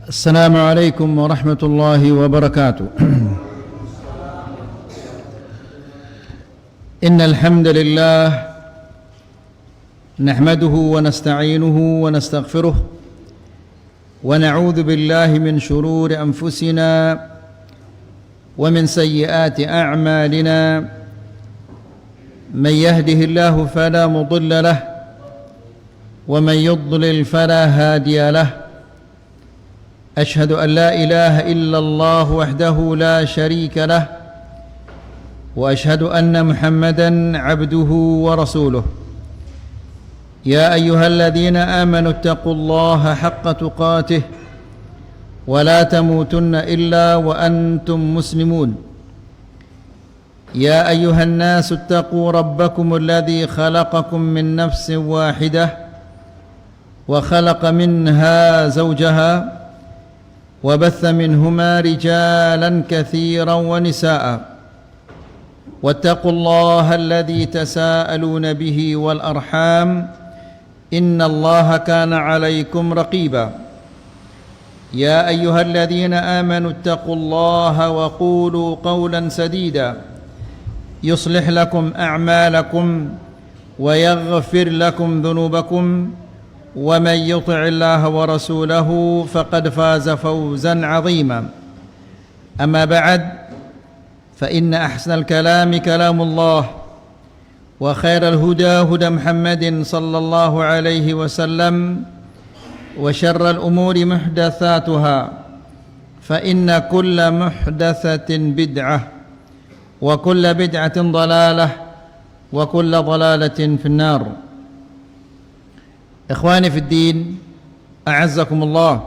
السلام عليكم ورحمة الله وبركاته. إن الحمد لله نحمده ونستعينه ونستغفره ونعوذ بالله من شرور أنفسنا ومن سيئات أعمالنا. من يهده الله فلا مضل له ومن يضلل فلا هادي له. أشهد أن لا إله إلا الله وحده لا شريك له وأشهد أن محمدا عبده ورسوله. يا أيها الذين آمنوا اتقوا الله حق تقاته ولا تموتن إلا وأنتم مسلمون. يا أيها الناس اتقوا ربكم الذي خلقكم من نفس واحدة وخلق منها زوجها وبث منهما رجالا كثيرا ونساء. واتقوا الله الذي تساءلون به والأرحام إن الله كان عليكم رقيبا. يا أيها الذين آمنوا اتقوا الله وقولوا قولا سديدا يصلح لكم أعمالكم ويغفر لكم ذنوبكم ومن يطع الله ورسوله فقد فاز فوزا عظيما. أما بعد فإن أحسن الكلام كلام الله وخير الهدى هدى محمد صلى الله عليه وسلم وشر الأمور محدثاتها فإن كل محدثة بدعة وكل بدعة ضلالة وكل ضلالة في النار. Ikhwani fi din, a'azzakumullah.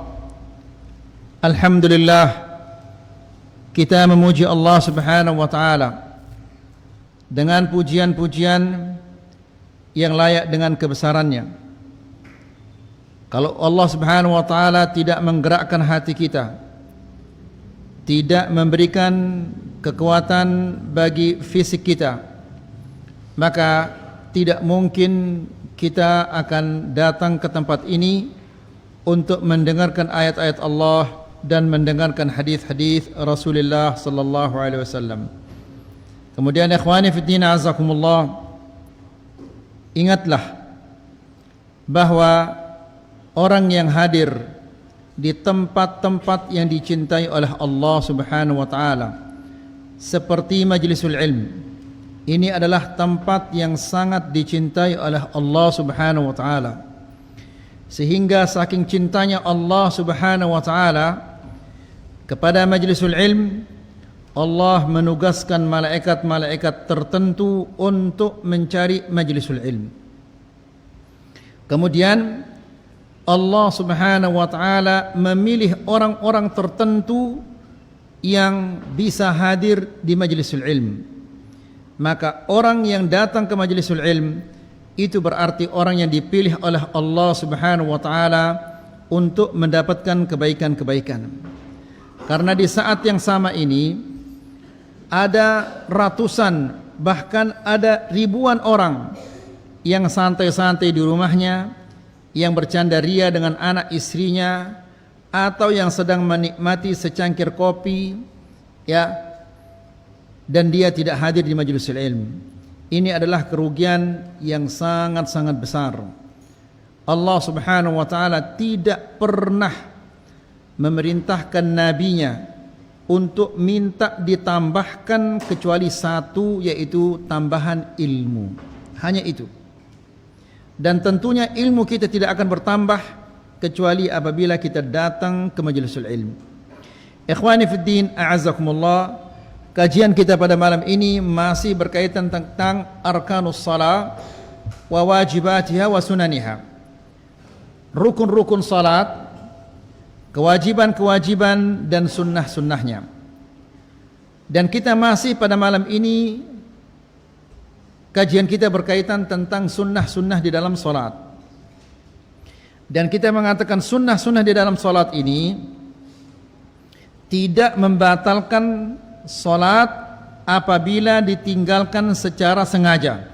Alhamdulillah, kita memuji Allah Subhanahu wa taala dengan pujian-pujian yang layak dengan kebesarannya. Kalau Allah Subhanahu wa taala tidak menggerakkan hati kita, tidak memberikan kekuatan bagi fisik kita, maka tidak mungkin kita akan datang ke tempat ini untuk mendengarkan ayat-ayat Allah dan mendengarkan hadis-hadis Rasulullah sallallahu alaihi wasallam. Kemudian ikhwani fi din azakumullah, ingatlah bahwa orang yang hadir di tempat-tempat yang dicintai oleh Allah Subhanahu wa taala seperti majlisul ilm, ini adalah tempat yang sangat dicintai oleh Allah Subhanahu wa taala. Sehingga saking cintanya Allah Subhanahu wa taala kepada majlisul ilm, Allah menugaskan malaikat-malaikat tertentu untuk mencari majlisul ilm. Kemudian Allah Subhanahu wa taala memilih orang-orang tertentu yang bisa hadir di majlisul ilm. Maka orang yang datang ke majlisul ilm itu berarti orang yang dipilih oleh Allah Subhanahu wa taala untuk mendapatkan kebaikan-kebaikan. Karena di saat yang sama ini ada ratusan, bahkan ada ribuan orang yang santai-santai di rumahnya, yang bercanda ria dengan anak istrinya, atau yang sedang menikmati secangkir kopi, ya, dan dia tidak hadir di majlisul ilm. Ini adalah kerugian yang sangat-sangat besar. Allah Subhanahu wa taala tidak pernah memerintahkan nabinya untuk minta ditambahkan kecuali satu, yaitu tambahan ilmu. Hanya itu. Dan tentunya ilmu kita tidak akan bertambah kecuali apabila kita datang ke majlisul ilm. Ikhwani fid din, a'azzakumullah. Kajian kita pada malam ini masih berkaitan tentang arkanus salat wa wajibatiha wa sunaniha. Rukun-rukun salat, kewajiban-kewajiban dan sunnah-sunnahnya. Dan kita masih pada malam ini kajian kita berkaitan tentang sunnah-sunnah di dalam salat. Dan kita mengatakan sunnah-sunnah di dalam salat ini tidak membatalkan salat apabila ditinggalkan secara sengaja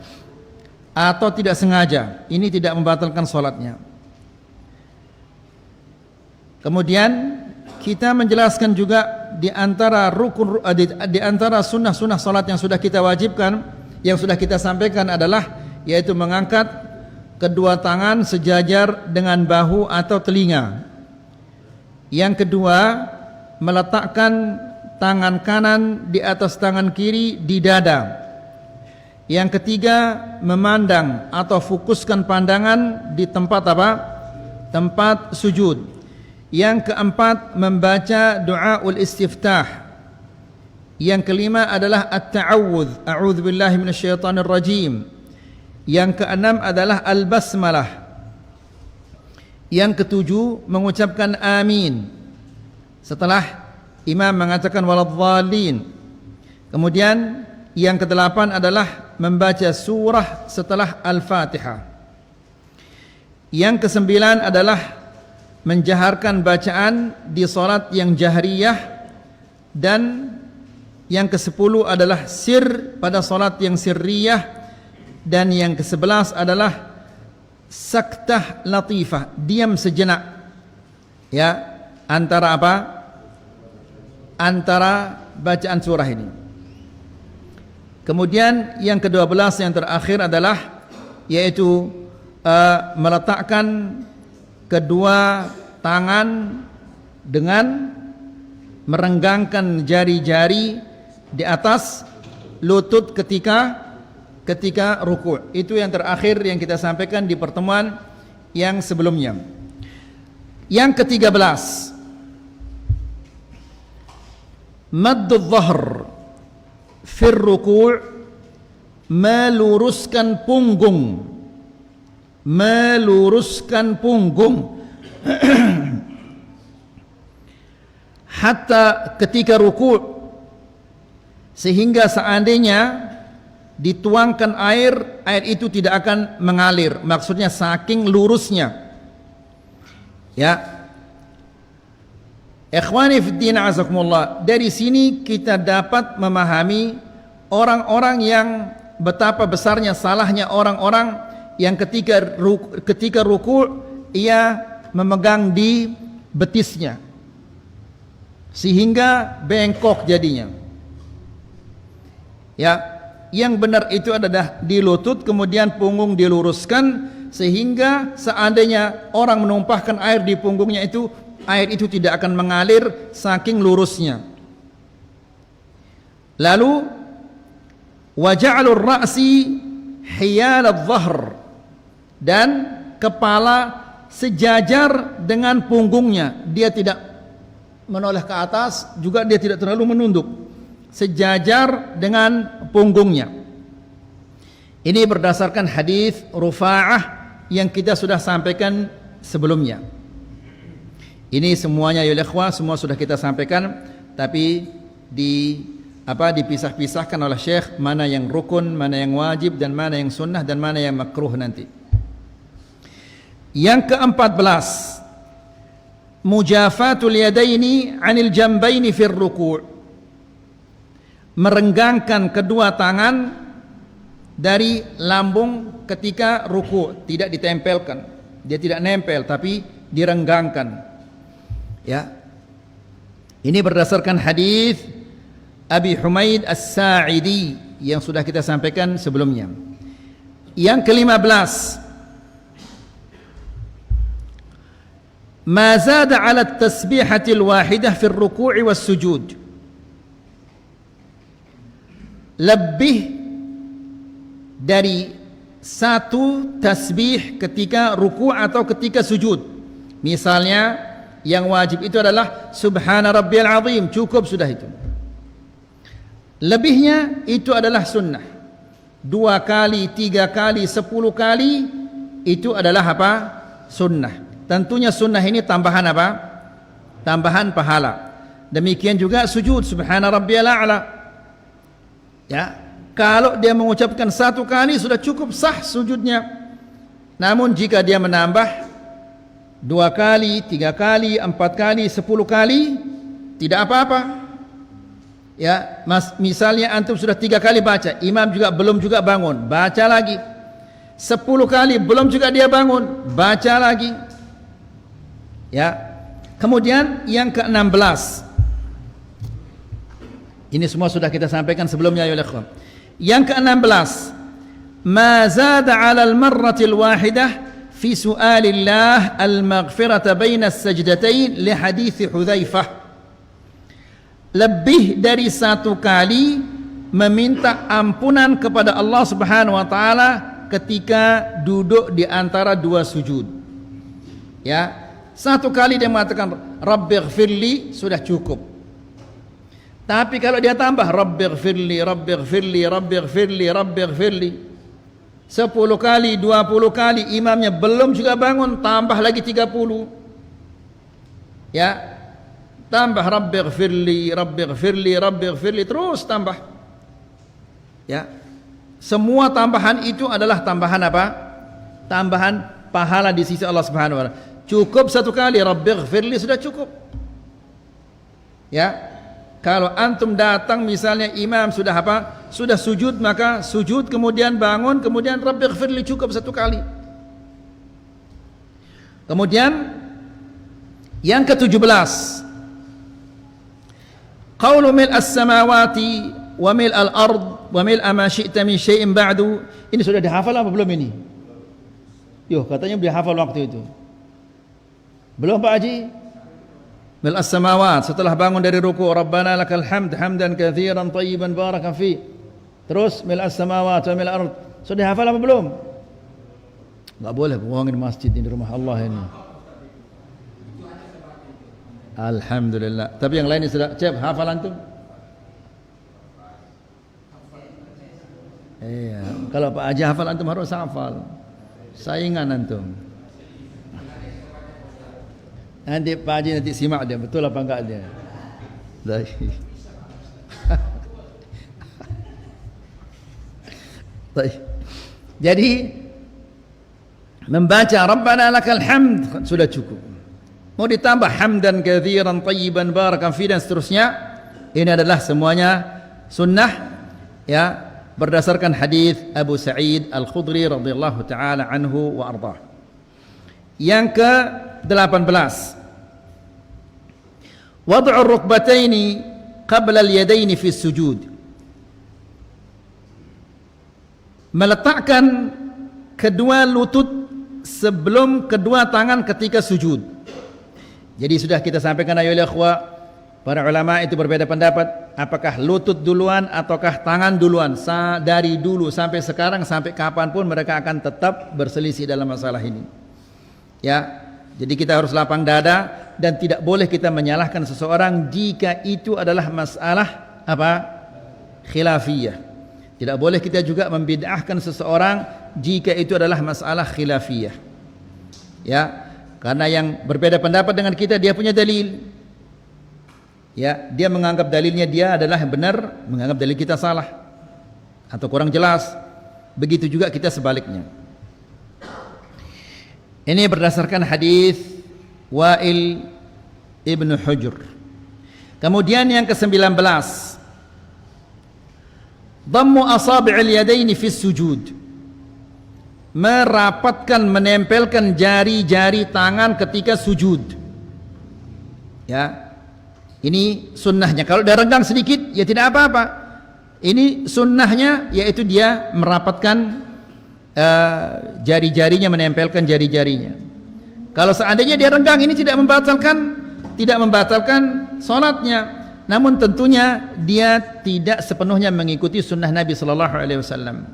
atau tidak sengaja. Ini tidak membatalkan salatnya. Kemudian kita menjelaskan juga di antara rukun di antara sunnah-sunnah salat yang sudah kita wajibkan, yang sudah kita sampaikan adalah yaitu mengangkat kedua tangan sejajar dengan bahu atau telinga. Yang kedua, meletakkan tangan kanan di atas tangan kiri di dada. Yang ketiga, memandang atau fokuskan pandangan di tempat apa? Tempat sujud. Yang keempat, membaca doaul istiftah. Yang kelima adalah at-ta'awudz, a'udzubillahi minasyaitonir rajim. Yang keenam adalah al-basmalah. Yang ketujuh, mengucapkan amin setelah imam mengatakan waladhdallin. Kemudian yang kedelapan adalah membaca surah setelah Al-Fatihah. Yang kesembilan adalah menjaharkan bacaan di salat yang jahriyah, dan yang ke-10 adalah sir pada salat yang sirriyah, dan yang ke-11 adalah saktah latifah, diam sejenak ya antara apa? Antara bacaan surah ini. Kemudian yang ke-12 yang terakhir adalah yaitu meletakkan kedua tangan dengan merenggangkan jari-jari di atas lutut ketika ruku'. Itu yang terakhir yang kita sampaikan di pertemuan yang sebelumnya. Yang ke-13, maddudz dhahr fir ruku', meluruskan punggung. Meluruskan punggung hatta ketika ruku', sehingga seandainya dituangkan air itu tidak akan mengalir. Maksudnya saking lurusnya. Ya. Ikhwani fiddin azakumullah, dari sini kita dapat memahami orang-orang yang betapa besarnya salahnya orang-orang yang ketika ruku' ia memegang di betisnya sehingga bengkok jadinya. Ya, yang benar itu adalah di lutut, kemudian punggung diluruskan sehingga seandainya orang menumpahkan air di punggungnya itu, air itu tidak akan mengalir saking lurusnya. Lalu waja'alur ra'si hiyal adh-dhahr, dan kepala sejajar dengan punggungnya. Dia tidak menoleh ke atas, juga dia tidak terlalu menunduk, sejajar dengan punggungnya. Ini berdasarkan hadis Rufa'ah yang kita sudah sampaikan sebelumnya. Ini semuanya ya ikhwah, semua sudah kita sampaikan, tapi dipisah-pisahkan oleh Syekh mana yang rukun, mana yang wajib, dan mana yang sunnah, dan mana yang makruh nanti. Yang ke-14, mujafatul yadaini 'anil jambaini fir ruku', merenggangkan kedua tangan dari lambung ketika ruku', tidak ditempelkan. Dia tidak nempel tapi direnggangkan. Ya. Ini berdasarkan hadis Abi Humaid As-Sa'idi yang sudah kita sampaikan sebelumnya. Yang ke-15, ma zada 'ala at-tasbihati al-wahidah fi ar-ruku' was-sujud, lebih dari satu tasbih ketika ruku' atau ketika sujud. Misalnya yang wajib itu adalah subhana rabbiyal azim, cukup sudah itu. Lebihnya itu adalah sunnah. 2 kali, 3 kali, 10 kali itu adalah apa? Sunnah. Tentunya sunnah ini tambahan apa? Tambahan pahala. Demikian juga sujud subhana rabbiyal a'la. Ya, kalau dia mengucapkan 1 kali sudah cukup sah sujudnya. Namun jika dia menambah 2 kali, 3 kali, 4 kali, 10 kali, tidak apa-apa. Ya, misalnya antum sudah 3 kali baca, imam juga belum juga bangun, baca lagi. 10 kali belum juga dia bangun, baca lagi. Ya, Kemudian yang ke-16. Ini semua sudah kita sampaikan sebelumnya ya ikhwan. Yang ke-16, ma zada 'ala al-marrati al-wahidah fi su'alillah al-maghfirata baina as-sajdatain li hadits Hudzaifah. Lebih dari satu kali meminta ampunan kepada Allah Subhanahu wa taala ketika duduk di antara dua sujud. Ya, satu kali dia mengatakan Rabbighfirli sudah cukup. Tapi kalau dia tambah Rabbighfirli, Rabbighfirli, Rabbighfirli, Rabbighfirli 10 kali, 20 kali, imamnya belum juga bangun, tambah lagi 30. Ya, tambah Rabbighfirli, Rabbighfirli, Rabbighfirli, terus tambah. Ya, semua tambahan itu adalah tambahan apa? Tambahan pahala di sisi Allah Subhanahu wa taala. Cukup satu kali Rabbighfirli sudah cukup. Ya. Kalau antum datang misalnya imam sudah apa? Sudah sujud, maka sujud kemudian bangun, kemudian Rabbighfirli cukup satu kali. Kemudian yang ke-17. Qaulu mil as-samawati wa mil al-ard wa mil ma syi'ta min syai'in ba'du. Ini sudah dihafal apa belum ini? Yo, katanya dihafal waktu itu. Belum Pak Haji? Mil as-samawat, setelah bangun dari ruku, Rabbana lakal hamd hamdan katsiran tayyiban barakan fi. Terus mil as-samawat wa mil al-ard. Sudah hafal apa belum? Enggak boleh bohongin masjid ini, rumah Allah ini. Alhamdulillah. Tapi yang lain sudah cep hafal antum? Iya, kalau Pak Haji hafal antum harus hafal. Saingan antum. Nanti Pak Haji nanti simak dia betul apa enggak dia. Jadi membaca Rabbana lakal hamd sudah cukup. Mau ditambah hamdan katsiran tayyiban barakan fi dan seterusnya. Ini adalah semuanya sunnah ya berdasarkan hadis Abu Sa'id Al-Khudri radhiyallahu taala anhu wa ardhah. Yang ke-18, wad'u rukbataini qabla al-yadaini fi sujud. Meletakkan kedua lutut sebelum kedua tangan ketika sujud. Jadi sudah kita sampaikan ayolah ikhwah, para ulama itu berbeda pendapat apakah lutut duluan ataukah tangan duluan. Dari dulu sampai sekarang sampai kapanpun mereka akan tetap berselisih dalam masalah ini. Ya, jadi kita harus lapang dada dan tidak boleh kita menyalahkan seseorang jika itu adalah masalah apa? Khilafiyah. Tidak boleh kita juga membid'ahkan seseorang jika itu adalah masalah khilafiyah. Ya, karena yang berbeda pendapat dengan kita dia punya dalil. Ya, dia menganggap dalilnya dia adalah yang benar, menganggap dalil kita salah atau kurang jelas. Begitu juga kita sebaliknya. Ini berdasarkan hadis Wa'il ibn Hujr. Kemudian yang ke-19, dhammu asabi'il yadaini fi sujud. Merapatkan, menempelkan jari-jari tangan ketika sujud. Ya. Ini sunnahnya. Kalau dia renggang sedikit ya tidak apa-apa. Ini sunnahnya yaitu dia merapatkan jari-jarinya, menempelkan jari-jarinya. Kalau seandainya dia renggang, ini tidak membatalkan salatnya. Namun tentunya dia tidak sepenuhnya mengikuti sunnah Nabi sallallahu alaihi wasallam.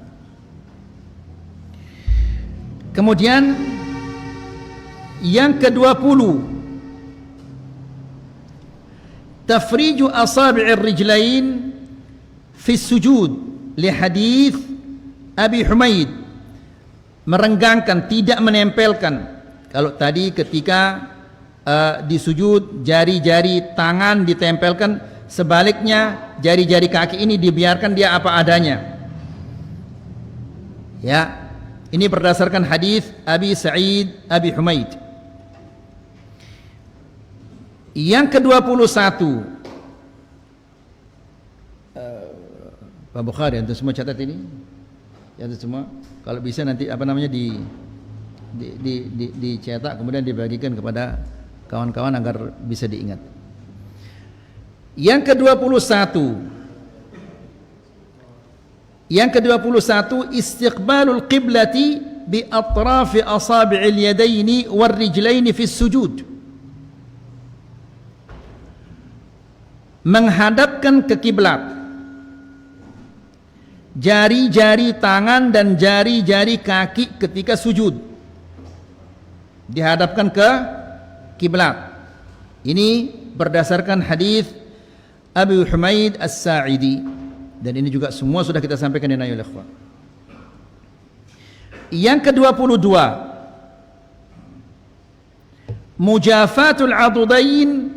Kemudian yang ke-20, tafriju asabi'ir rijlain fi sujud li hadis Abi Humaid. Merenggangkan, tidak menempelkan. Kalau tadi ketika di sujud jari-jari tangan ditempelkan, sebaliknya jari-jari kaki ini dibiarkan dia apa adanya. Ya, ini berdasarkan hadis Abi Sa'id Abi Humaid. Yang ke-21, Pak Bukhari, antum semua catat ini? Ya, antum semua. Kalau bisa nanti apa namanya dicetak kemudian dibagikan kepada kawan-kawan agar bisa diingat. Yang ke-21, istiqbalul qiblati bi atrafi asabi'il yadaini war rijlaini fi sujud. Menghadapkan ke kiblat jari-jari tangan dan jari-jari kaki ketika sujud, dihadapkan ke kiblat. Ini berdasarkan hadis Abu Humaid As-Sa'idi, dan ini juga semua sudah kita sampaikan di Nayul Ikhwan. Yang ke-22, mujafatul adudain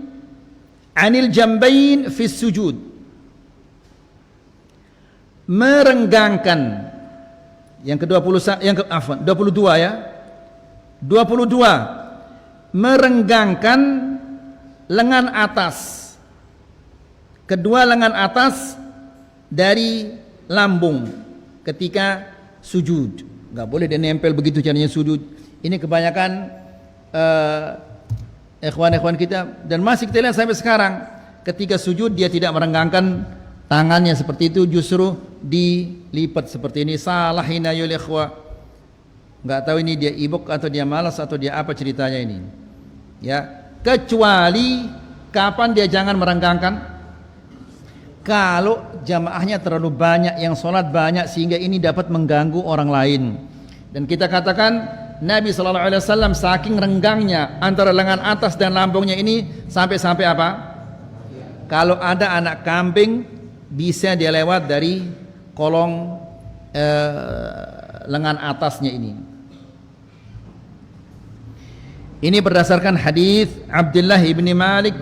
'anil jambain fi sujud. Merenggangkan. Yang ke-21, 22 ya. 22, merenggangkan lengan atas, kedua lengan atas dari lambung ketika sujud. Nggak boleh dia nempel begitu caranya sujud. Ini kebanyakan ikhwan-ikhwan kita, dan masih kita lihat sampai sekarang, ketika sujud dia tidak merenggangkan tangannya seperti itu, justru dilipat seperti ini. Salah ini ya ikhwah. Nggak tahu ini dia ibuk atau dia malas atau dia apa ceritanya ini. Ya, kecuali kapan dia jangan merenggangkan? Kalau jamaahnya terlalu banyak, yang sholat banyak sehingga ini dapat mengganggu orang lain. Dan kita katakan Nabi SAW saking renggangnya antara lengan atas dan lambungnya ini sampai apa? Kalau ada anak kambing bisa dia lewat dari kolong lengan atasnya ini. Ini berdasarkan hadis Abdullah ibni Malik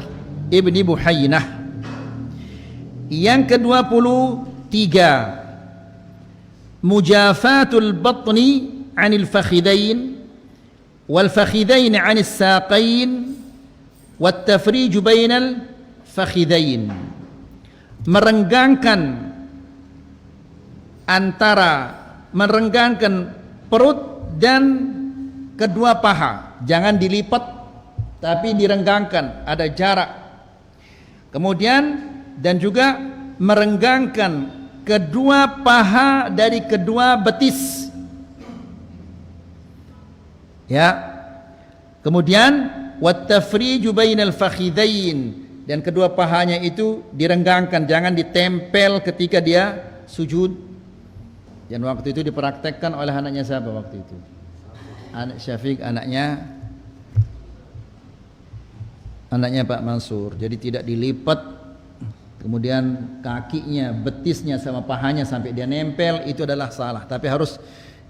ibni Buhaynah. Yang ke-23, mujafatul batni 'anil fakhidain wal fakhidain 'anis saqain wat tafrij bainal fakhidain. Merenggangkan perut dan kedua paha, jangan dilipat tapi direnggangkan, ada jarak. Kemudian dan juga merenggangkan kedua paha dari kedua betis, ya. Kemudian wat tafriju bainal fakhidain, dan kedua pahanya itu direnggangkan, jangan ditempel ketika dia sujud. Dan waktu itu dipraktekkan oleh anaknya siapa waktu itu? Anak Syafiq, anaknya Pak Mansur. Jadi tidak dilipat, kemudian kakinya, betisnya sama pahanya sampai dia nempel, itu adalah salah. Tapi harus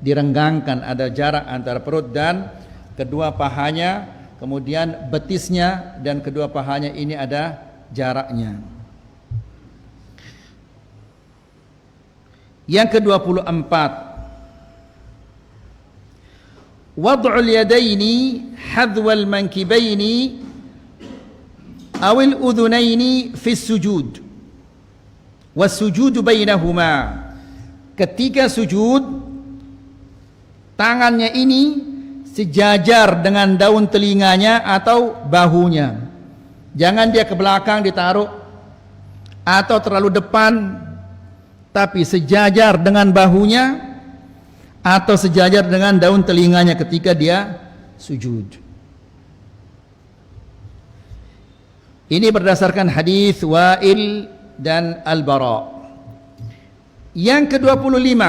direnggangkan, ada jarak antara perut dan kedua pahanya, kemudian betisnya dan kedua pahanya ini ada jaraknya. Yang ke-24, wad'ul yadaini hadwal mankibaini awil udhunaini fis sujud wasujudu bainahuma. Ketika sujud, tangannya ini sejajar dengan daun telinganya atau bahunya. Jangan dia ke belakang ditaruh atau terlalu depan, tapi sejajar dengan bahunya atau sejajar dengan daun telinganya ketika dia sujud. Ini berdasarkan hadis Wa'il dan Al-Bara. Yang ke-25,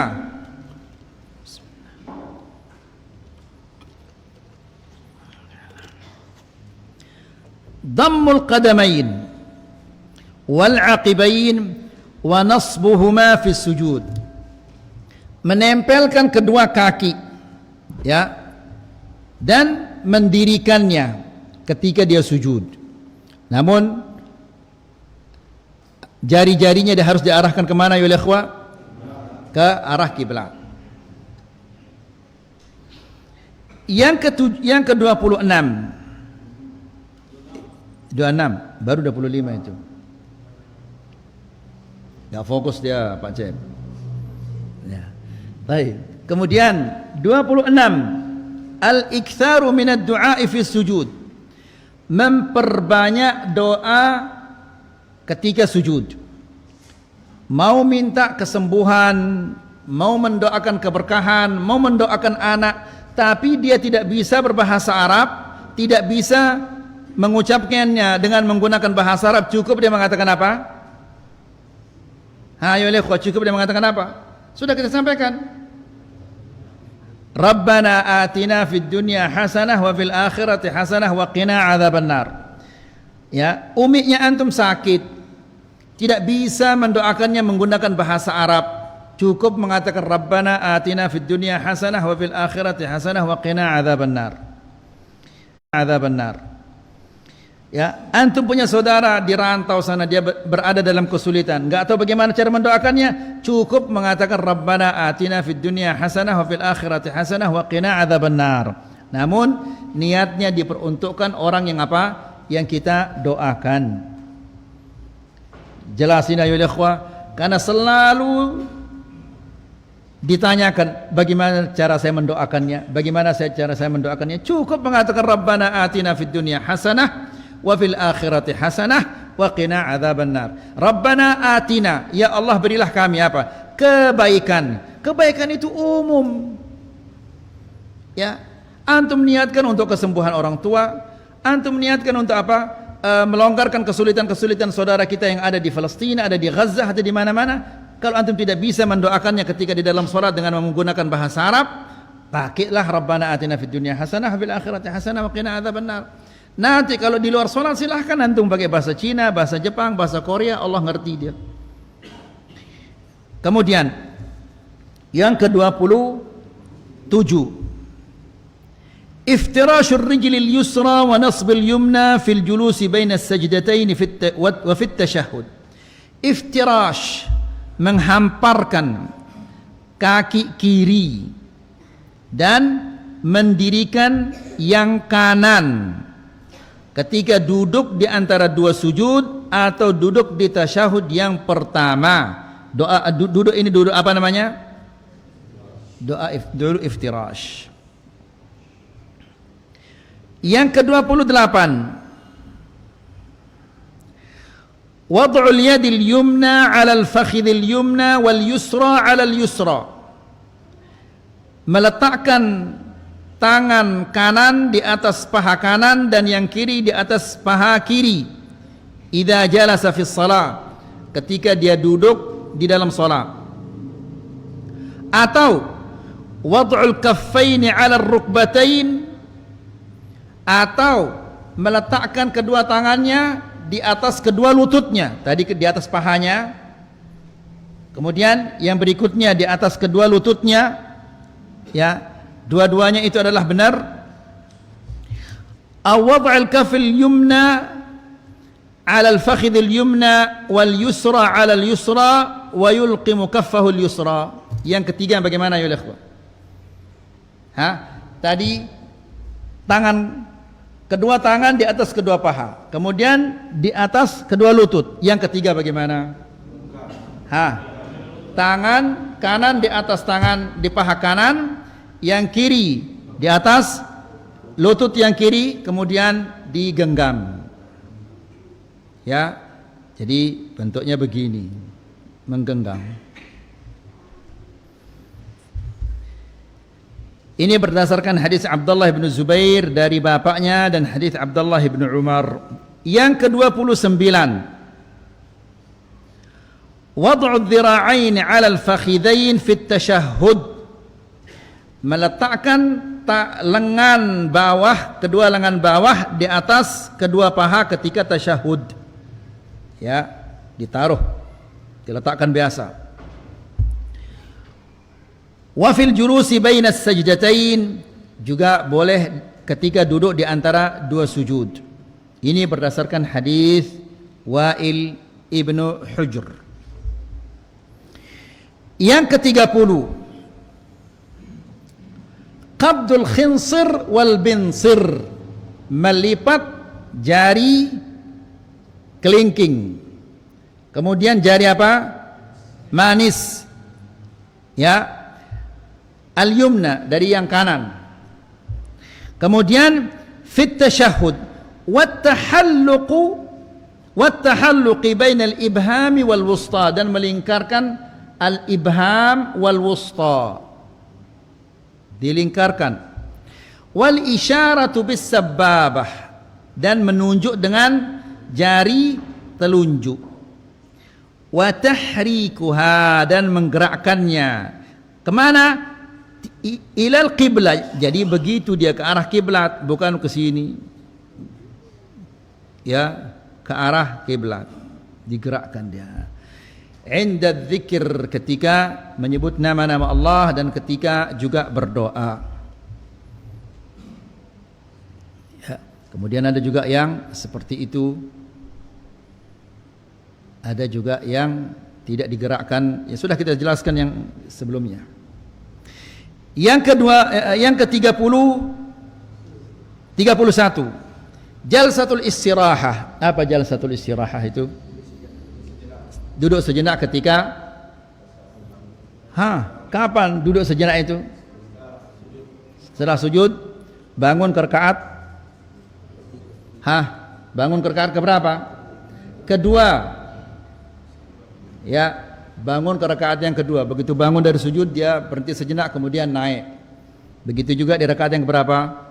dhammul qadamain wal aqibain wa nasbuhuma fi sujud. Menempelkan kedua kaki, ya, dan mendirikannya ketika dia sujud. Namun jari-jarinya dia harus diarahkan kemana ya ikhwah? Ke arah kiblat. Yang ke-26, 26 baru 25 itu. Gak fokus dia Pak Cep. Ya. Baik. Kemudian 26, al-iktsaru minad du'a fi sujud. memperbanyak doa ketika sujud. Mau minta kesembuhan, mau mendoakan keberkahan, mau mendoakan anak, tapi dia tidak bisa berbahasa Arab, tidak bisa mengucapkannya dengan menggunakan bahasa Arab, cukup dia mengatakan apa? Ayo ikhwah, cukup dia mengatakan apa? Sudah kita sampaikan. Rabbana atina fid dunya hasanah wa fil akhirati hasanah wa qina adzabannar. Ya, umiknya antum sakit, tidak bisa mendoakannya menggunakan bahasa Arab, cukup mengatakan Rabbana atina fid dunya hasanah wa fil akhirati hasanah wa qina adzabannar. Adzabannar. Ya, antum punya saudara di rantau sana, dia berada dalam kesulitan, enggak tahu bagaimana cara mendoakannya, cukup mengatakan Rabbana atina fid dunya hasanah wa fil akhirati hasanah wa qina adzabannar. Namun niatnya diperuntukkan orang yang apa? Yang kita doakan. Jelasin ayo ikhwah, karena selalu ditanyakan bagaimana cara saya mendoakannya, bagaimana cara saya mendoakannya, cukup mengatakan Rabbana atina fid dunya hasanah wa fil akhirati hasanah wa qina adzabannar. Rabbana atina, ya Allah berilah kami apa? Kebaikan. Kebaikan itu umum. Ya, antum niatkan untuk kesembuhan orang tua, antum niatkan untuk apa? Melonggarkan kesulitan-kesulitan saudara kita yang ada di Palestina, ada di Gaza, ada di mana-mana. Kalau antum tidak bisa mendoakannya ketika di dalam salat dengan menggunakan bahasa Arab, pakailah Rabbana atina fid dunya hasanah wa fil akhirati hasanah wa qina adzabannar. Nanti kalau di luar sholat silahkan antum pakai bahasa Cina, bahasa Jepang, bahasa Korea, Allah ngerti dia. Kemudian yang ke-27, iftirashur rijlil yusra wa nasbil yumna fil julusi baina as-sajdatain wa fit tashahhud. Iftirash, menghamparkan kaki kiri dan mendirikan yang kanan ketika duduk di antara dua sujud atau duduk di tasyahud yang pertama. Doa duduk ini duduk apa namanya? Doa iftirash. Yang ke-28, wad'ul yadil yumna 'ala al-fakhidhil yumna wal yusra 'ala al-yusra. Meletakkan tangan kanan di atas paha kanan dan yang kiri di atas paha kiri. Idza jalasa fi shalah, ketika dia duduk di dalam salat. Atau wad'ul kaffaini 'ala ar-rukbatain, atau meletakkan kedua tangannya di atas kedua lututnya. Tadi di atas pahanya, kemudian yang berikutnya di atas kedua lututnya. Ya, dua-duanya itu adalah benar. Awad'al kafil yumna 'ala al-fakhidhil yumna wal yusra 'ala al-yusra wa yulqimu kaffahu al-yusra. Yang ketiga bagaimana ya ikhwan? Tadi kedua tangan di atas kedua paha, kemudian di atas kedua lutut. Yang ketiga bagaimana? Tangan kanan di atas tangan di paha kanan, yang kiri di atas lutut yang kiri, kemudian digenggam. Ya, jadi bentuknya begini, menggenggam. Ini berdasarkan hadis Abdullah bin Zubair dari bapaknya dan hadis Abdullah bin Umar. Yang ke-29, wad'u dhira'ain 'ala al-fakhidain fi at-tashahhud. Meletakkan lengan bawah, kedua lengan bawah di atas kedua paha ketika tasyahud. Ya, ditaruh, diletakkan biasa. Wa fil julusi baina as-sajdatain, juga boleh ketika duduk di antara dua sujud. Ini berdasarkan hadis Wa'il ibnu Hujr. Yang ke-30, qabdul khinsir wal binsir, melipat jari kelingking, kemudian jari apa? Manis. Ya, al-yumna dari yang kanan. Kemudian fit tasyahud, wattahalluqi bainal ibhami wal wusta, dan melingkarkan al-ibham wal wusta, dilingkarkan. Wal isyaratu bis sababah, dan menunjuk dengan jari telunjuk. Wa tahrikuha, dan menggerakkannya kemana? Ilal qiblat. Jadi begitu dia ke arah kiblat, bukan ke sini, ya, ke arah kiblat, digerakkan dia. Inda dzikir, ketika menyebut nama-nama Allah dan ketika juga berdoa. Ya. Kemudian ada juga yang seperti itu, ada juga yang tidak digerakkan. Ya sudah kita jelaskan yang sebelumnya. Yang kedua, yang ke-31, jalsatul istirahah. Apa jalsatul istirahah itu? Duduk sejenak ketika kapan duduk sejenak itu? Setelah sujud, bangun ke rakaat. Bangun ke rakaat keberapa? Kedua. Ya, bangun ke rakaat yang kedua. Begitu bangun dari sujud, dia berhenti sejenak kemudian naik. Begitu juga di rakaat yang keberapa?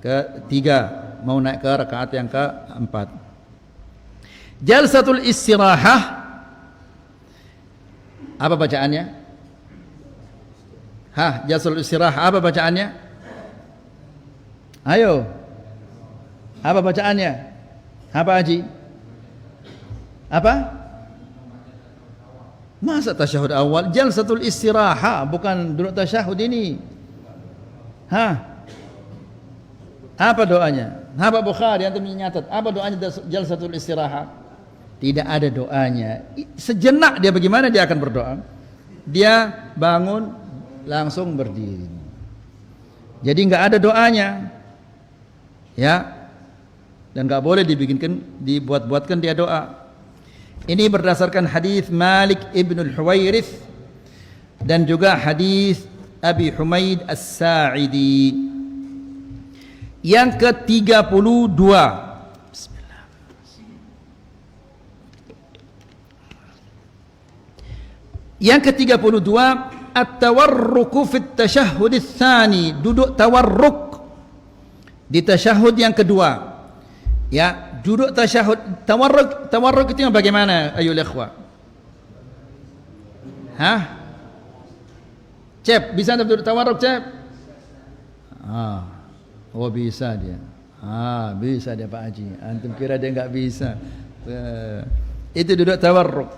Ketiga, mau naik ke rakaat yang keempat. Jalsatul istirahah, apa bacaannya? Jalsatul istirahah, apa bacaannya? Ayo, apa bacaannya? Apa Haji? Apa? Masa tasyahud awal? Jalsatul istirahah, bukan duduk tasyahud ini. Apa doanya? Apa Bukhari antum nyatat? Apa doanya jalsatul istirahah? Tidak ada doanya. Sejenak dia bagaimana dia akan berdoa? Dia bangun langsung berdiri. Jadi enggak ada doanya. Ya. Dan enggak boleh dibuat-buatkan dia doa. Ini berdasarkan hadis Malik ibn al-Huwairith dan juga hadis Abi Humaid As-Sa'idi. Yang ke-32. Bismillah. Yang ke-32, at-tawarruku fit tasyahhud ats-tsani, duduk tawarruk di tasyahud yang kedua. Ya, duduk tasyahud. Tawarruk itu yang bagaimana ayo ikhwah? Cep, bisa anda duduk tawarruk, Cep? Oh bisa dia. Bisa dia Pak Haji. Antum kira dia enggak bisa. Itu duduk tawarruk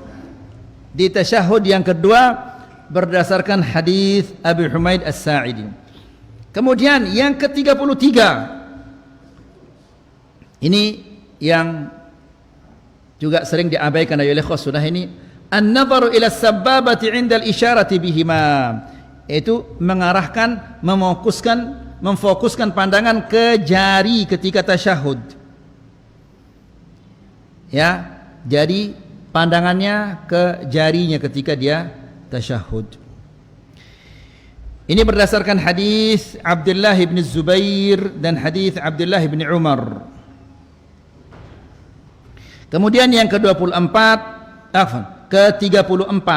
di tasyahud yang kedua berdasarkan hadis Abi Humaid As-Sa'idi. Kemudian yang ke-33, ini yang juga sering diabaikan oleh sunnah ini, an-nadharu ila as-sabbabati 'inda al-isyarati bihima, itu mengarahkan, memfokuskan pandangan ke jari ketika tasyahud. Ya, jadi pandangannya ke jarinya ketika dia tasyahud. Ini berdasarkan hadis Abdullah bin Zubair dan hadis Abdullah bin Umar. Kemudian yang ke-24, ke-34,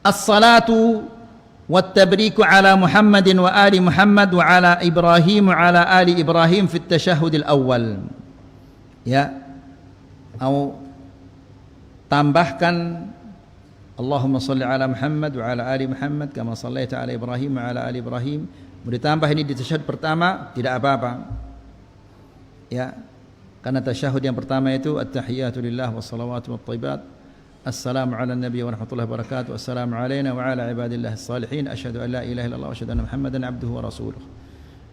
as-salatu wat-tabriku ala Muhammadin wa ali Muhammad wa ala Ibrahim wa ala ali Ibrahim fi at-tasyahhud al-awwal. Ya, atau tambahkan Allahumma salli ala Muhammad wa ala ali Muhammad kama sallaita ala Ibrahim wa ala ali Ibrahim. Mau ditambah ini di tasyahud pertama tidak apa-apa. Ya, karena tasyahud yang pertama itu at-tahiyatu lillah wassalawatu wattayyibat. Assalamu ala nabiy wa rahmatullahi wa barakatuh. Assalamu alayna wa ala ibadillah as-salihin. Asyhadu an la ilaha illallah wa asyhadu anna Muhammadan abduhu wa rasuluh.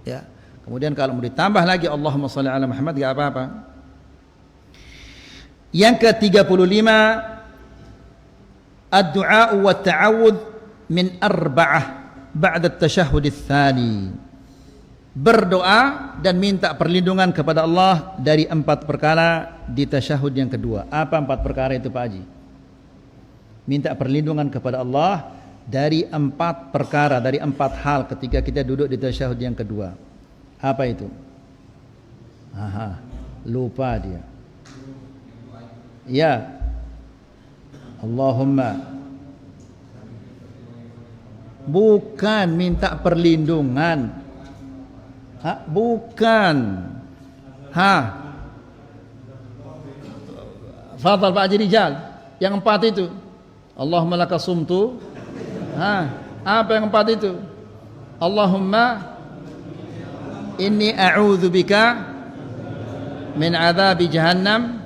Ya. Kemudian kalau mau ditambah lagi Allahumma shalli ala Muhammad enggak apa-apa. Yang ke-35, ad-du'a wa at-ta'awudz min arba'ah ba'da at-tasyahhud ats-tsani. Berdoa dan minta perlindungan kepada Allah dari 4 perkara di tasyahud yang kedua. Apa 4 perkara itu Pak Haji? Minta perlindungan kepada Allah dari 4 perkara, dari 4 hal ketika kita duduk di tasyahud yang kedua. Apa itu? Aha, lupa dia. Ya. Allahumma. Bukan minta perlindungan. Bukan. Fadhal Pak Haji Rijal. Yang 4 itu. Allahumma laka sumtu. Apa yang 4 itu? Allahumma inni a'udzu bika min adzabi jahannam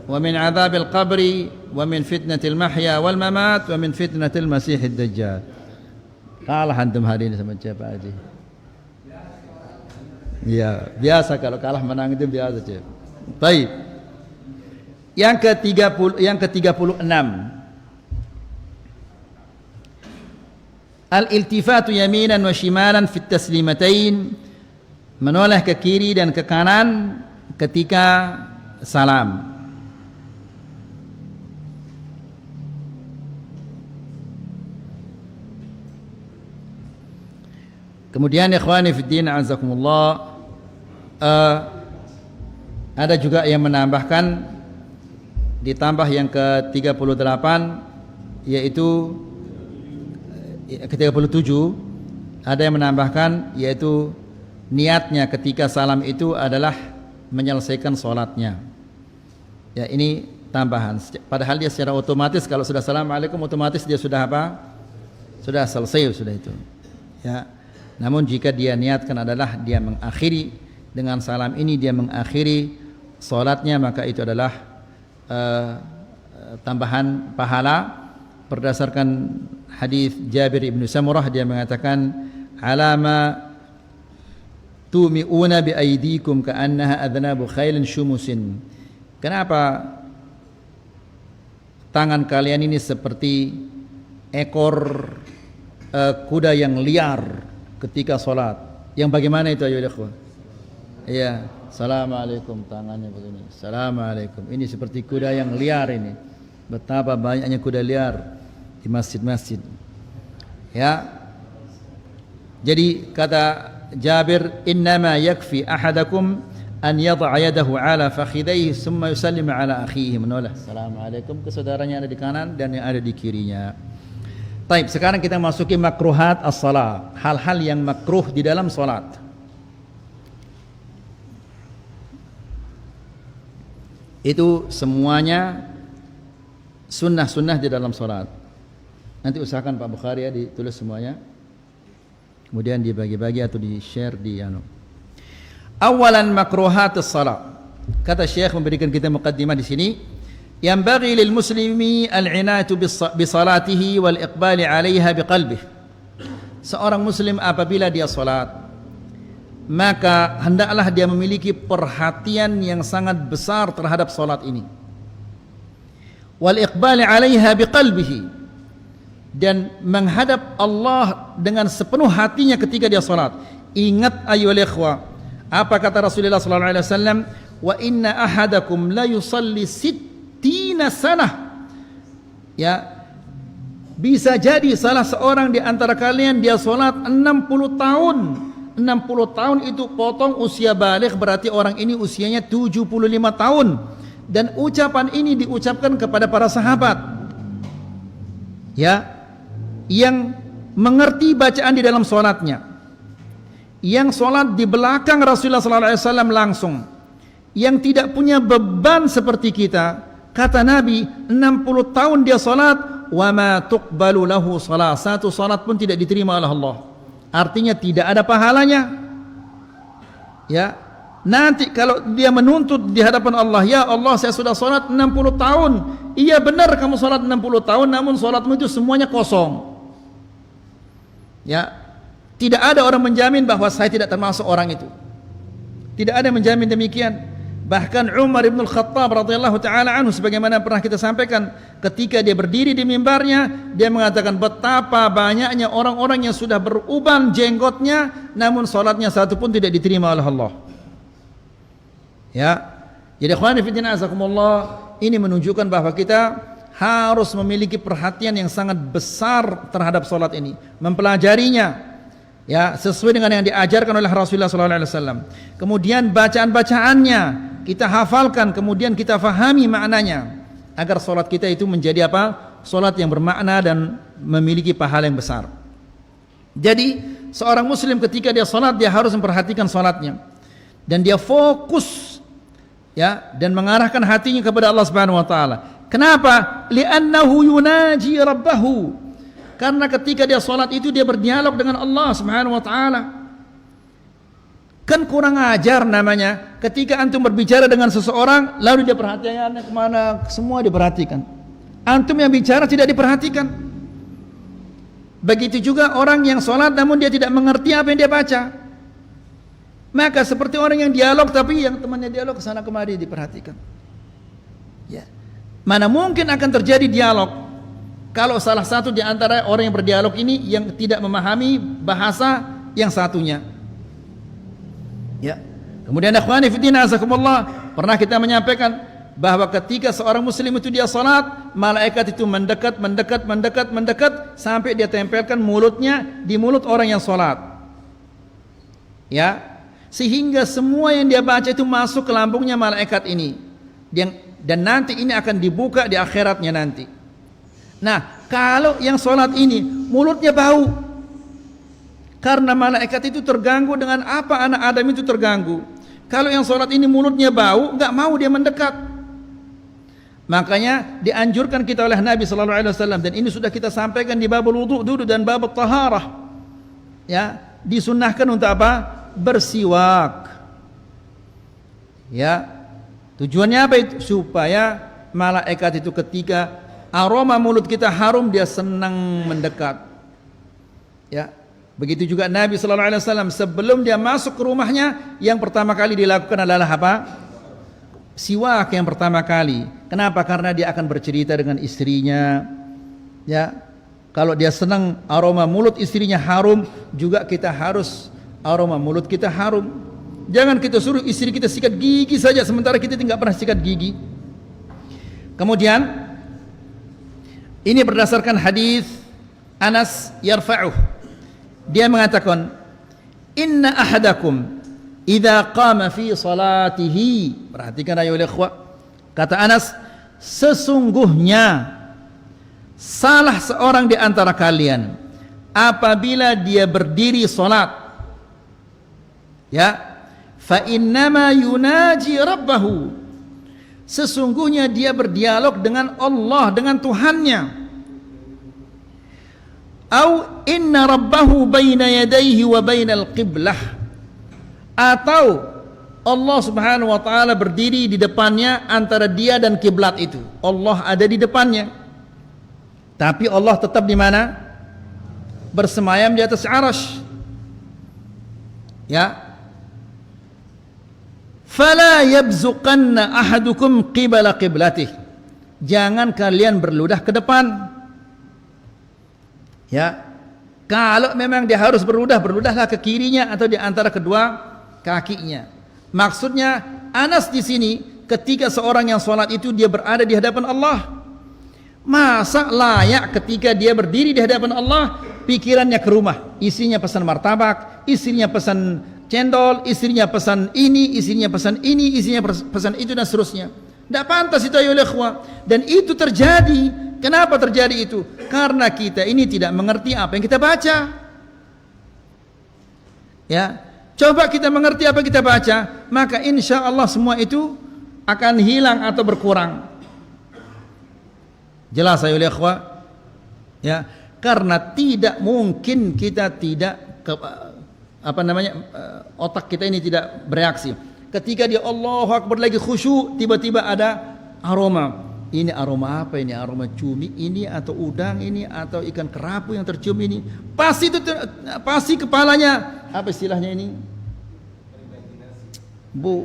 wa min adzabil qabri wa min fitnatil mahya wal mamat wa min fitnatil masiihid dajjal. Kalah antum hari ini sama Pak Haji. Ya, biasa kalau kalah menang itu biasa, Cep. Baik. Yang ke-36. Al-iltifatu yaminan wa shimalan fit taslimatain, menoleh ke kiri dan ke kanan ketika salam. Kemudian ikhwani fiddin azakumullah, ada juga yang menambahkan, ditambah yang ke-38, yaitu ke-37, ada yang menambahkan, yaitu niatnya ketika salam itu adalah menyelesaikan sholatnya. Ya, ini tambahan. Padahal dia secara otomatis kalau sudah assalamualaikum otomatis dia sudah apa? Sudah selesai sudah itu. Ya. Namun jika dia niatkan adalah dia mengakhiri dengan salam ini, dia mengakhiri sholatnya, maka itu adalah tambahan pahala. Berdasarkan hadis Jabir ibn Samurah, dia mengatakan alama tumi'una bi aydikum ka'annaha adnabu khailin syumusin. Kenapa tangan kalian ini seperti ekor kuda yang liar ketika salat? Yang bagaimana itu ayo ikhwan? Iya, assalamualaikum, tangannya begini. Assalamualaikum. Ini seperti kuda yang liar ini. Betapa banyaknya kuda liar di masjid-masjid. Ya. Jadi kata Jabir, innama yakfi ahadakum an yad'a yadahu ala fakhidayhi thumma yusallimu ala akhihi, menoleh assalamualaikum ke saudaranya ada di kanan dan yang ada di kirinya. Baik, sekarang kita masuki makruhat as-shalah, hal-hal yang makruh di dalam salat. Itu semuanya sunnah-sunnah di dalam salat. Nanti usahakan Pak Bukhari ya ditulis semuanya. Kemudian dibagi-bagi atau di-share di Awalan makruhatus salat. Kata Syekh memberikan kita muqaddimah di sini. Yanbaghi lil muslimi al-'inayatu bi salatihi wal iqbali 'alayha bi qalbihi. Seorang muslim apabila dia salat, maka hendaklah dia memiliki perhatian yang sangat besar terhadap salat ini. Wal iqbali 'alayha bi qalbihi, dan menghadap Allah dengan sepenuh hatinya ketika dia salat. Ingat ayyuhal ikhwah, apa kata Rasulullah sallallahu alaihi wasallam, wa inna ahadakum la yusalli sittina sanah. Ya, bisa jadi salah seorang di antara kalian dia salat 60 tahun. 60 tahun itu potong usia baligh, berarti orang ini usianya 75 tahun. Dan ucapan ini diucapkan kepada para sahabat, ya, yang mengerti bacaan di dalam solatnya, yang solat di belakang Rasulullah SAW langsung, yang tidak punya beban seperti kita. Kata Nabi, 60 tahun dia solat, wa ma tuqbalu lahu salat, satu salat pun tidak diterima oleh Allah. Artinya tidak ada pahalanya. Ya, nanti kalau dia menuntut di hadapan Allah, ya Allah saya sudah solat 60 tahun. Iya benar kamu solat 60 tahun, namun solatmu itu semuanya kosong. Ya, tidak ada orang menjamin bahwa saya tidak termasuk orang itu. Tidak ada yang menjamin demikian. Bahkan Umar ibn al-Khattab radhiyallahu ta'ala anhu, sebagaimana pernah kita sampaikan, ketika dia berdiri di mimbarnya, dia mengatakan betapa banyaknya orang-orang yang sudah beruban jenggotnya, namun salatnya satu pun tidak diterima oleh Allah. Ya, jadi ikhwani fillah azakumullah, ini menunjukkan bahwa kita harus memiliki perhatian yang sangat besar terhadap salat ini, mempelajarinya, ya, sesuai dengan yang diajarkan oleh Rasulullah SAW. Kemudian bacaan-bacaannya kita hafalkan, kemudian kita fahami maknanya, agar solat kita itu menjadi apa? Solat yang bermakna dan memiliki pahala yang besar. Jadi seorang muslim ketika dia solat, dia harus memperhatikan solatnya, dan dia fokus, ya, dan mengarahkan hatinya kepada Allah Subhanahu wa taala. Kenapa? Li'annahu yunaji rabbahu. Karena ketika dia salat itu dia berdialog dengan Allah Subhanahu wa taala. Kan kurang ajar namanya ketika antum berbicara dengan seseorang lalu dia perhatiannya kemana, semua diperhatikan. Antum yang bicara tidak diperhatikan. Begitu juga orang yang salat namun dia tidak mengerti apa yang dia baca. Maka seperti orang yang dialog tapi yang temannya dialog kesana kemari diperhatikan. Ya. Mana mungkin akan terjadi dialog kalau salah satu di antara orang yang berdialog ini yang tidak memahami bahasa yang satunya. Ya. Kemudian akhwani fillah azakumullah, pernah kita menyampaikan bahwa ketika seorang muslim itu dia salat, malaikat itu mendekat sampai dia tempelkan mulutnya di mulut orang yang salat. Ya. Sehingga semua yang dia baca itu masuk ke lambungnya malaikat ini. Dan nanti ini akan dibuka di akhiratnya nanti. Nah, kalau yang sholat ini mulutnya bau, karena malaikat itu terganggu dengan apa anak Adam itu terganggu. Kalau yang sholat ini mulutnya bau, nggak mau dia mendekat. Makanya dianjurkan kita oleh Nabi Sallallahu Alaihi Wasallam, dan ini sudah kita sampaikan di bab wudu dulu dan bab taharah. Ya, disunnahkan untuk apa? Bersiwak. Ya, tujuannya apa itu? Supaya malaikat itu ketika aroma mulut kita harum, dia senang mendekat. Ya, begitu juga Nabi Sallallahu Alaihi Wasallam sebelum dia masuk ke rumahnya, yang pertama kali dilakukan adalah apa? Siwak yang pertama kali. Kenapa? Karena dia akan bercerita dengan istrinya. Ya, kalau dia senang aroma mulut istrinya harum, juga kita harus aroma mulut kita harum. Jangan kita suruh istri kita sikat gigi saja sementara kita tidak pernah sikat gigi. Kemudian ini berdasarkan hadis Anas yarfa'uh. Dia mengatakan, "Inna ahadakum idza qama fi salatihi." Perhatikan ayo ikhwah. Kata Anas, sesungguhnya salah seorang di antara kalian apabila dia berdiri salat, ya, fa innama yunaji rabbahu. Sesungguhnya dia berdialog dengan Allah, dengan Tuhannya. Au inna rabbahu baina yadayhi wa bainal qiblah. Atau Allah Subhanahu wa taala berdiri di depannya antara dia dan kiblat itu. Allah ada di depannya. Tapi Allah tetap di mana? Bersemayam di atas arasy. Ya. Fala yabzuqanna ahadukum qibala qiblatih. Jangan kalian berludah ke depan. Ya. Kalau memang dia harus berludah, berludahlah ke kirinya atau di antara kedua kakinya. Maksudnya Anas di sini ketika seorang yang sholat itu dia berada di hadapan Allah. Masa layak ketika dia berdiri di hadapan Allah pikirannya ke rumah, istrinya pesan martabak, istrinya pesan cendol, istrinya pesan ini, istrinya pesan ini, istrinya pesan itu dan seterusnya. Tidak pantas itu ayo ikhwah. Dan itu terjadi. Kenapa terjadi itu? Karena kita ini tidak mengerti apa yang kita baca. Ya, coba kita mengerti apa kita baca, maka insya Allah semua itu akan hilang atau berkurang. Jelas ayo ikhwah. Ya, karena tidak mungkin kita tidak otak kita ini tidak bereaksi. Ketika dia Allahu Akbar lagi khusyuk, tiba-tiba ada aroma. Ini aroma apa ini? Aroma cumi ini atau udang ini atau ikan kerapu yang tercium ini. Pasti kepalanya apa istilahnya ini?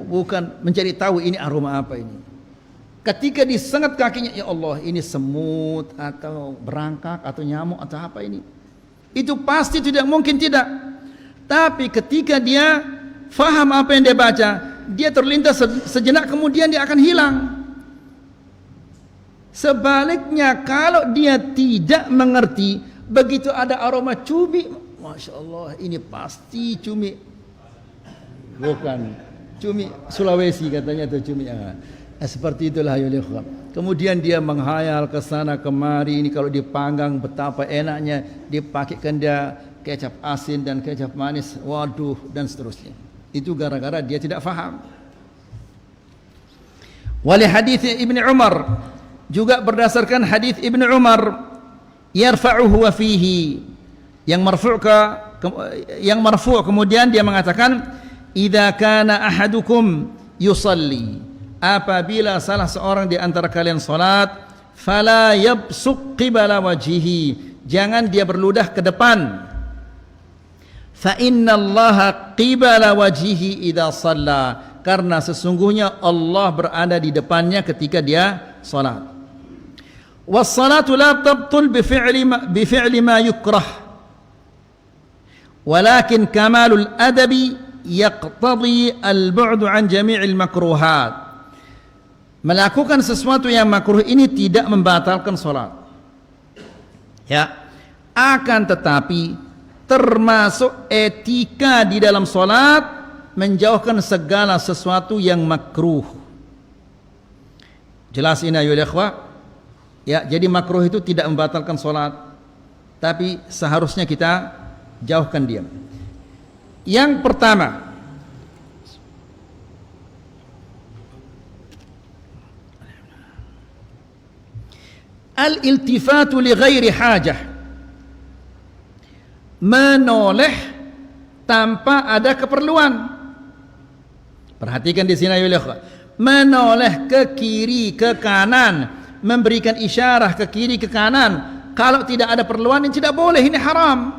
Bukan mencari tahu ini aroma apa ini. Ketika disengat kakinya, ya Allah, ini semut atau berangkak atau nyamuk atau apa ini? Itu pasti tidak mungkin tidak. Tapi ketika dia faham apa yang dia baca, dia terlintas sejenak kemudian dia akan hilang. Sebaliknya kalau dia tidak mengerti, begitu ada aroma cumi Masya Allah, ini pasti cumi. Bukan, cumi Sulawesi katanya itu cumi. Seperti itulah ya ikhwan. Kemudian dia menghayal ke sana kemari, ini kalau dipanggang betapa enaknya, dipakaikan dia kecap asin dan kecap manis, waduh, dan seterusnya. Itu gara-gara dia tidak faham. Wali hadits Ibnu Umar, juga berdasarkan hadis Ibnu Umar, yarfa'uhu wa fihi, yang marfu' kemudian dia mengatakan, idza kana ahadukum yusalli, apabila salah seorang di antara kalian salat, fala yabsuq qibala wajhihi, jangan dia berludah ke depan. Fa innallaha qibala wajhihi idza shalla, karena sesungguhnya Allah berada di depannya ketika dia salat. Was-salatu la tabtul bi fi'li ma yukrah, walakin kamalul adabi yaqtadi al-bu'du an jami'il makruhat. Melakukan sesuatu yang makruh ini tidak membatalkan salat. Ya, akan tetapi termasuk etika di dalam salat menjauhkan segala sesuatu yang makruh. Jelas ini ayo ikhwah. Ya, jadi makruh itu tidak membatalkan salat, tapi seharusnya kita jauhkan dia. Yang pertama, al-iltifatu li ghairi hajah, menoleh tanpa ada keperluan. Perhatikan di sini ya, menoleh ke kiri ke kanan, memberikan isyarah ke kiri ke kanan, kalau tidak ada perluan ini tidak boleh, ini haram.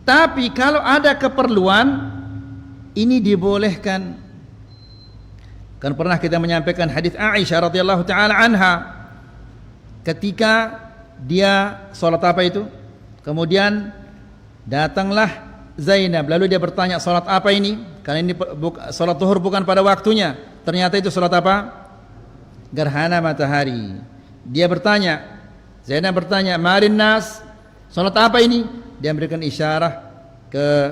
Tapi kalau ada keperluan ini dibolehkan. Kan pernah kita menyampaikan hadis Aisyah radhiyallahu taala anha, ketika dia salat apa itu, kemudian datanglah Zainab, lalu dia bertanya salat apa ini, karena ini salat zuhur bukan pada waktunya, ternyata itu salat apa? Gerhana matahari. Dia bertanya, Zainab bertanya, marin nas, salat apa ini? Dia memberikan isyarah ke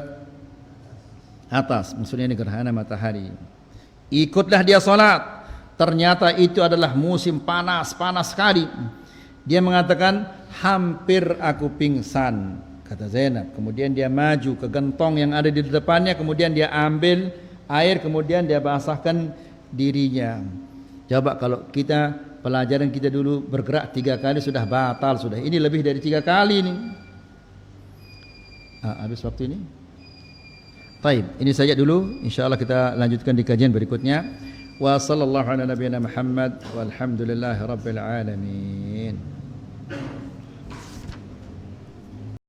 atas, maksudnya ini gerhana matahari. Ikutlah dia salat, ternyata itu adalah musim panas sekali. Dia mengatakan, hampir aku pingsan, kata Zainab. Kemudian dia maju ke gentong yang ada di depannya, kemudian dia ambil air, kemudian dia basahkan dirinya. Coba kalau kita, pelajaran kita dulu bergerak 3 kali sudah batal sudah. Ini lebih dari 3 kali nih. Habis waktu ini. Baik, ini saja dulu. Insyaallah kita lanjutkan di kajian berikutnya. Wa sallallahu ala nabiyyina Muhammad walhamdulillahi rabbil alamin.